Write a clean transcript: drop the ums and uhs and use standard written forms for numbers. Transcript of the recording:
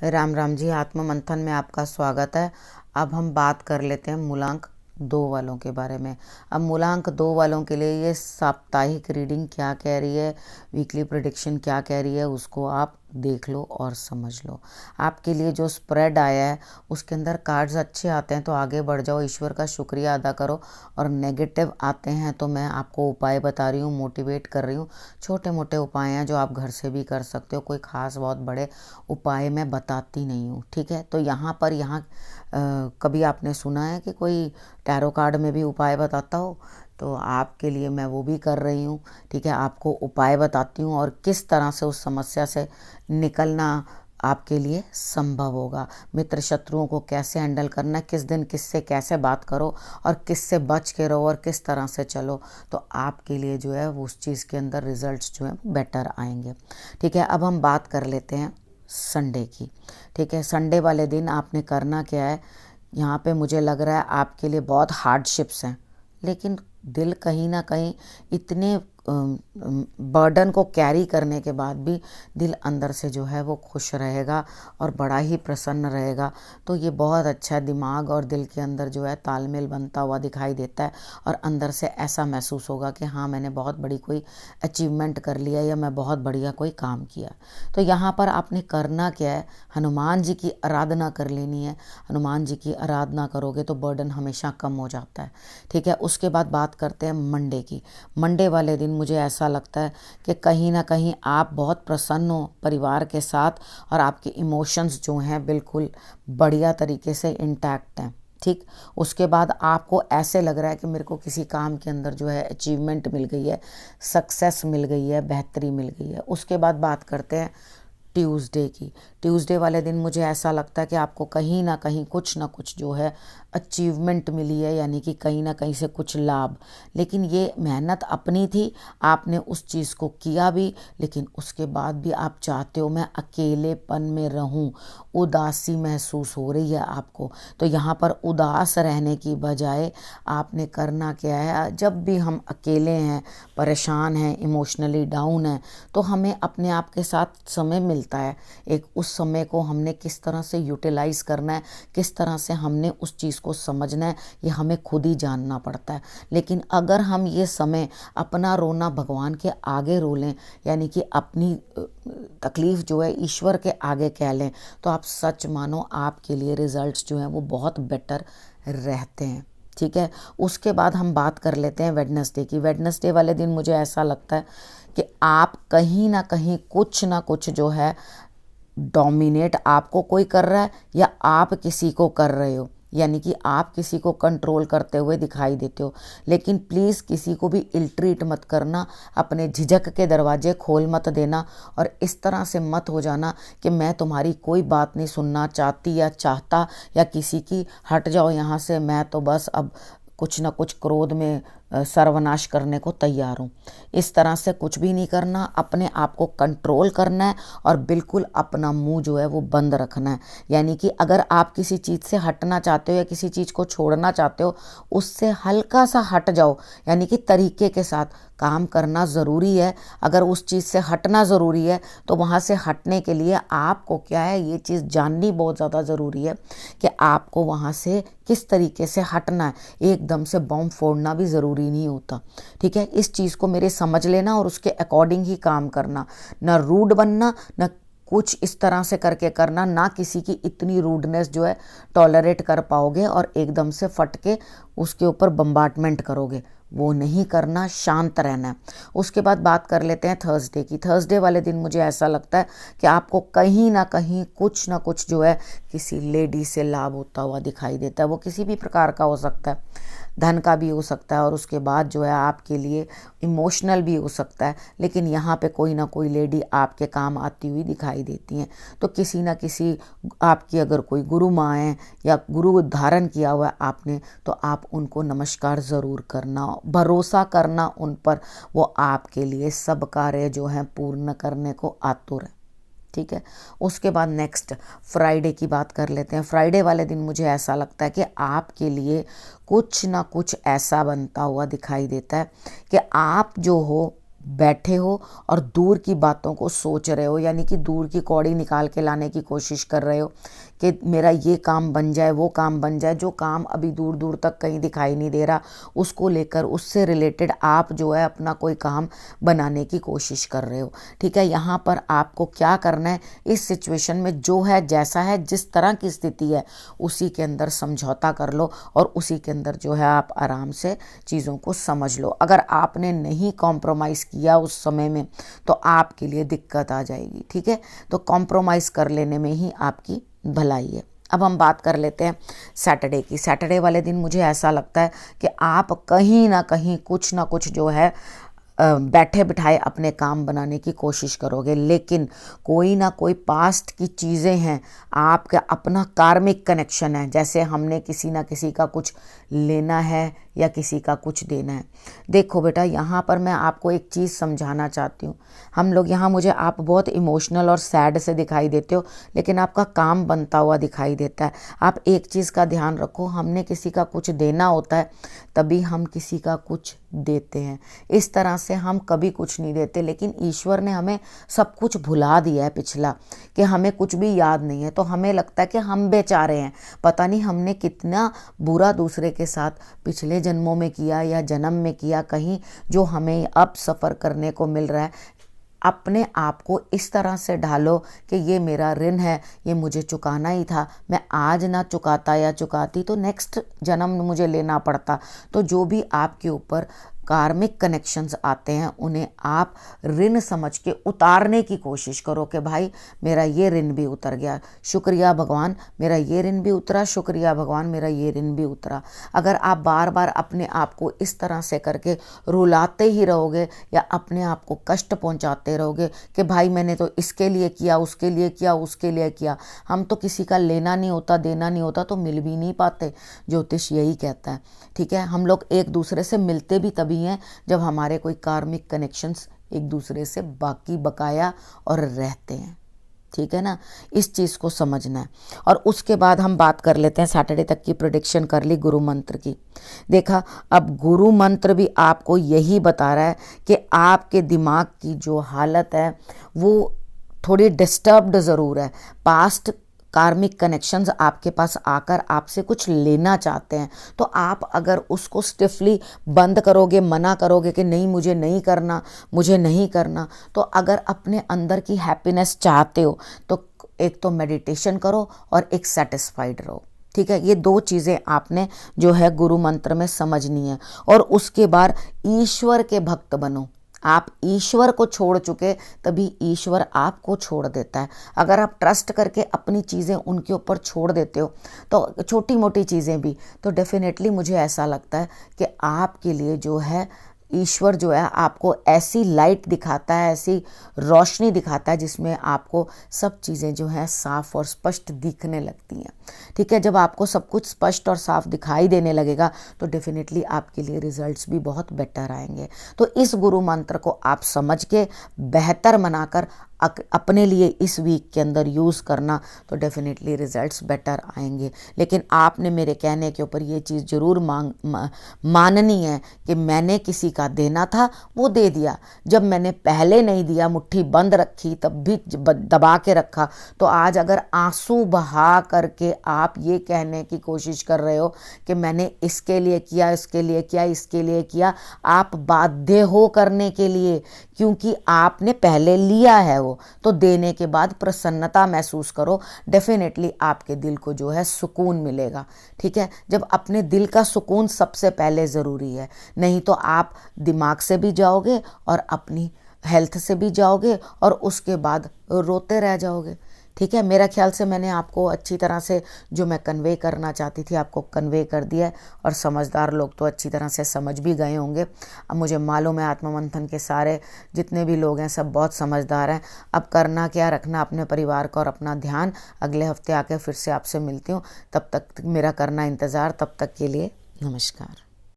राम राम जी। आत्म मंथन में आपका स्वागत है। अब हम बात कर लेते हैं मूलांक 2 वालों के बारे में। अब मूलांक 2 वालों के लिए ये साप्ताहिक रीडिंग क्या कह रही है, वीकली प्रेडिक्शन क्या कह रही है, उसको आप देख लो और समझ लो। आपके लिए जो स्प्रेड आया है उसके अंदर कार्ड्स अच्छे आते हैं तो आगे बढ़ जाओ, ईश्वर का शुक्रिया अदा करो। और नेगेटिव आते हैं तो मैं आपको उपाय बता रही हूँ, मोटिवेट कर रही हूँ। छोटे मोटे उपाय हैं जो आप घर से भी कर सकते हो, कोई ख़ास बहुत बड़े उपाय मैं बताती नहीं हूँ, ठीक है। तो यहाँ कभी आपने सुना है कि कोई टैरो कार्ड में भी उपाय बताता हो? तो आपके लिए मैं वो भी कर रही हूँ, ठीक है। आपको उपाय बताती हूँ और किस तरह से उस समस्या से निकलना आपके लिए संभव होगा। मित्र शत्रुओं को कैसे हैंडल करना है, किस दिन किससे कैसे बात करो और किससे बच के रहो और किस तरह से चलो, तो आपके लिए जो है वो उस चीज़ के अंदर रिजल्ट्स जो है बेटर आएंगे, ठीक है। अब हम बात कर लेते हैं संडे की, ठीक है। संडे वाले दिन आपने करना क्या है, यहाँ पे मुझे लग रहा है आपके लिए बहुत हार्डशिप्स हैं, लेकिन दिल कहीं ना कहीं इतने बर्डन को कैरी करने के बाद भी दिल अंदर से जो है वो खुश रहेगा और बड़ा ही प्रसन्न रहेगा। तो ये बहुत अच्छा है, दिमाग और दिल के अंदर जो है तालमेल बनता हुआ दिखाई देता है और अंदर से ऐसा महसूस होगा कि हाँ, मैंने बहुत बड़ी कोई अचीवमेंट कर लिया या मैं बहुत बढ़िया कोई काम किया। तो यहाँ पर आपने करना क्या है, हनुमान जी की आराधना कर लेनी है। हनुमान जी की आराधना करोगे तो बर्डन हमेशा कम हो जाता है, ठीक है। उसके बाद बात करते हैं मंडे की। मंडे वाले दिन मुझे ऐसा लगता है कि कहीं ना कहीं आप बहुत प्रसन्न हो परिवार के साथ और आपके इमोशंस जो हैं बिल्कुल बढ़िया तरीके से इंटैक्ट हैं, ठीक। उसके बाद आपको ऐसे लग रहा है कि मेरे को किसी काम के अंदर जो है अचीवमेंट मिल गई है, सक्सेस मिल गई है, बेहतरी मिल गई है। उसके बाद बात करते हैं ट्यूसडे की। ट्यूसडे वाले दिन मुझे ऐसा लगता है कि आपको कहीं ना कुछ जो है अचीवमेंट मिली है, यानी कि कहीं ना कहीं से कुछ लाभ। लेकिन ये मेहनत अपनी थी, आपने उस चीज़ को किया भी, लेकिन उसके बाद भी आप चाहते हो मैं अकेलेपन में रहूं, उदासी महसूस हो रही है आपको। तो यहाँ पर उदास रहने की बजाय आपने करना क्या है, जब भी हम अकेले हैं, परेशान हैं, इमोशनली डाउन हैं, तो हमें अपने आप के साथ समय मिलता है। एक उस समय को हमने किस तरह से यूटिलाइज़ करना है, किस तरह से हमने उस चीज़ को समझना है, ये हमें खुद ही जानना पड़ता है। लेकिन अगर हम ये समय अपना रोना भगवान के आगे रो लें, यानी कि अपनी तकलीफ़ जो है ईश्वर के आगे कह लें, तो आप सच मानो आपके लिए रिजल्ट्स जो हैं वो बहुत बेटर रहते हैं, ठीक है। उसके बाद हम बात कर लेते हैं वेडनेसडे की। वेडनेसडे वाले दिन मुझे ऐसा लगता है कि आप कहीं ना कुछ जो है डोमिनेट आपको कोई कर रहा है या आप किसी को कर रहे हो, यानी कि आप किसी को कंट्रोल करते हुए दिखाई देते हो। लेकिन प्लीज़ किसी को भी इल ट्रीट मत करना, अपने झिझक के दरवाजे खोल मत देना और इस तरह से मत हो जाना कि मैं तुम्हारी कोई बात नहीं सुनना चाहती या चाहता, या किसी की हट जाओ यहाँ से, मैं तो बस अब कुछ ना कुछ क्रोध में सर्वनाश करने को तैयार हूँ। इस तरह से कुछ भी नहीं करना, अपने आप को कंट्रोल करना है और बिल्कुल अपना मुंह जो है वो बंद रखना है। यानी कि अगर आप किसी चीज़ से हटना चाहते हो या किसी चीज़ को छोड़ना चाहते हो, उससे हल्का सा हट जाओ, यानी कि तरीके के साथ काम करना ज़रूरी है। अगर उस चीज़ से हटना ज़रूरी है तो वहाँ से हटने के लिए आपको क्या है, ये चीज़ जाननी बहुत ज़्यादा ज़रूरी है कि आपको वहाँ से किस तरीके से हटना है। एकदम से बॉम्ब फोड़ना भी ज़रूरी नहीं होता, ठीक है। इस चीज़ को मेरे समझ लेना और उसके अकॉर्डिंग ही काम करना, ना रूड बनना, ना कुछ इस तरह से करके करना, ना किसी की इतनी रूडनेस जो है टॉलरेट कर पाओगे और एकदम से फट के उसके ऊपर बम्बार्टमेंट करोगे, वो नहीं करना, शांत रहना है। उसके बाद बात कर लेते हैं थर्सडे की। थर्सडे वाले दिन मुझे ऐसा लगता है कि आपको कहीं ना कुछ जो है किसी लेडी से लाभ होता हुआ दिखाई देता है। वो किसी भी प्रकार का हो सकता है, धन का भी हो सकता है और उसके बाद जो है आपके लिए इमोशनल भी हो सकता है। लेकिन यहाँ पे कोई ना कोई लेडी आपके काम आती हुई दिखाई देती हैं। तो किसी ना किसी आपकी अगर कोई गुरु माँ है या गुरु धारण किया हुआ है आपने, तो आप उनको नमस्कार ज़रूर करना, भरोसा करना उन पर, वो आपके लिए सब कार्य जो हैं पूर्ण करने को आतुर है, ठीक है। उसके बाद नेक्स्ट फ्राइडे की बात कर लेते हैं। फ्राइडे वाले दिन मुझे ऐसा लगता है कि आपके लिए कुछ ना कुछ ऐसा बनता हुआ दिखाई देता है कि आप जो हो बैठे हो और दूर की बातों को सोच रहे हो, यानी कि दूर की कौड़ी निकाल के लाने की कोशिश कर रहे हो कि मेरा ये काम बन जाए, वो काम बन जाए। जो काम अभी दूर दूर तक कहीं दिखाई नहीं दे रहा, उसको लेकर उससे रिलेटेड आप जो है अपना कोई काम बनाने की कोशिश कर रहे हो। ठीक है, यहाँ पर आपको क्या करना है, इस सिचुएशन में जो है, जैसा है, जिस तरह की स्थिति है, उसी के अंदर समझौता कर लो और उसी के अंदर जो है आप आराम से चीज़ों को समझ लो। अगर आपने नहीं कॉम्प्रोमाइज़ किया उस समय में तो आपके लिए दिक्कत आ जाएगी। ठीक है, तो कॉम्प्रोमाइज़ कर लेने में ही आपकी भलाई है। अब हम बात कर लेते हैं सैटरडे की। सैटरडे वाले दिन मुझे ऐसा लगता है कि आप कहीं ना कहीं कुछ ना कुछ जो है बैठे बिठाए अपने काम बनाने की कोशिश करोगे, लेकिन कोई ना कोई पास्ट की चीज़ें हैं, आपका अपना कार्मिक कनेक्शन है। जैसे हमने किसी ना किसी का कुछ लेना है या किसी का कुछ देना है। देखो बेटा, यहाँ पर मैं आपको एक चीज़ समझाना चाहती हूँ। हम लोग यहाँ, मुझे आप बहुत इमोशनल और सैड से दिखाई देते हो, लेकिन आपका काम बनता हुआ दिखाई देता है। आप एक चीज़ का ध्यान रखो, हमने किसी का कुछ देना होता है तभी हम किसी का कुछ देते हैं। इस तरह से हम कभी कुछ नहीं देते, लेकिन ईश्वर ने हमें सब कुछ भुला दिया है पिछला, कि हमें कुछ भी याद नहीं है। तो हमें लगता है कि हम बेचारे हैं, पता नहीं हमने कितना बुरा दूसरे के साथ पिछले जन्मों में किया या जन्म में किया, कहीं जो हमें अब सफ़र करने को मिल रहा है। अपने आप को इस तरह से ढालो कि ये मेरा ऋण है, ये मुझे चुकाना ही था। मैं आज ना चुकाता या चुकाती तो नेक्स्ट जन्म मुझे लेना पड़ता। तो जो भी आपके ऊपर कार्मिक कनेक्शंस आते हैं, उन्हें आप ऋण समझ के उतारने की कोशिश करो कि भाई मेरा ये ऋण भी उतर गया, शुक्रिया भगवान, मेरा ये ऋण भी उतरा, शुक्रिया भगवान, मेरा ये ऋण भी उतरा। अगर आप बार बार अपने आप को इस तरह से करके रुलाते ही रहोगे या अपने आप को कष्ट पहुंचाते रहोगे कि भाई मैंने तो इसके लिए किया, उसके लिए किया, उसके लिए किया, हम तो किसी का लेना नहीं होता, देना नहीं होता तो मिल भी नहीं पाते। ज्योतिष यही कहता है। ठीक है, हम लोग एक दूसरे से मिलते भी तभी हैं जब हमारे कोई कार्मिक कनेक्शंस एक दूसरे से बाकी बकाया और रहते हैं। ठीक है ना, इस चीज़ को समझना है। और उसके बाद हम बात कर लेते हैं, सैटरडे तक की प्रेडिक्शन कर ली गुरु मंत्र की। देखा, अब गुरु मंत्र भी आपको यही बता रहा है कि आपके दिमाग की जो हालत है वो थोड़ी डिस्टर्ब्ड ज़रूर है। पास्ट कार्मिक कनेक्शंस आपके पास आकर आपसे कुछ लेना चाहते हैं, तो आप अगर उसको स्टिफली बंद करोगे, मना करोगे कि नहीं मुझे नहीं करना, मुझे नहीं करना, तो अगर अपने अंदर की हैप्पीनेस चाहते हो तो एक तो मेडिटेशन करो और एक सेटिस्फाइड रहो। ठीक है, ये दो चीज़ें आपने जो है गुरु मंत्र में समझनी है। और उसके बाद ईश्वर के भक्त बनो। आप ईश्वर को छोड़ चुके तभी ईश्वर आपको छोड़ देता है। अगर आप ट्रस्ट करके अपनी चीज़ें उनके ऊपर छोड़ देते हो, तो छोटी मोटी चीज़ें भी, तो डेफिनेटली मुझे ऐसा लगता है कि आपके लिए जो है ईश्वर जो है आपको ऐसी लाइट दिखाता है, ऐसी रोशनी दिखाता है जिसमें आपको सब चीज़ें जो हैं साफ और स्पष्ट दिखने लगती हैं। ठीक है, जब आपको सब कुछ स्पष्ट और साफ दिखाई देने लगेगा तो डेफिनेटली आपके लिए रिजल्ट्स भी बहुत बेटर आएंगे। तो इस गुरु मंत्र को आप समझ के बेहतर बनाकर अपने लिए इस वीक के अंदर यूज़ करना, तो डेफिनेटली रिजल्ट्स बेटर आएंगे। लेकिन आपने मेरे कहने के ऊपर ये चीज़ ज़रूर माननी है कि मैंने किसी का देना था वो दे दिया। जब मैंने पहले नहीं दिया, मुट्ठी बंद रखी, तब भी दबा के रखा, तो आज अगर आंसू बहा करके आप ये कहने की कोशिश कर रहे हो कि मैंने इसके लिए किया, इसके लिए किया, इसके लिए किया, आप बाध्य हो करने के लिए, क्योंकि आपने पहले लिया है वो। तो देने के बाद प्रसन्नता महसूस करो, डेफिनेटली आपके दिल को जो है सुकून मिलेगा। ठीक है, जब अपने दिल का सुकून सबसे पहले ज़रूरी है, नहीं तो आप दिमाग से भी जाओगे और अपनी हेल्थ से भी जाओगे और उसके बाद रोते रह जाओगे। ठीक है, मेरा ख्याल से मैंने आपको अच्छी तरह से जो मैं कन्वे करना चाहती थी आपको कन्वे कर दिया है, और समझदार लोग तो अच्छी तरह से समझ भी गए होंगे। अब मुझे मालूम है आत्ममंथन के सारे जितने भी लोग हैं सब बहुत समझदार हैं। अब करना क्या, रखना अपने परिवार का और अपना ध्यान। अगले हफ्ते आके फिर से आपसे मिलती हूँ, तब तक मेरा करना इंतज़ार। तब तक के लिए नमस्कार।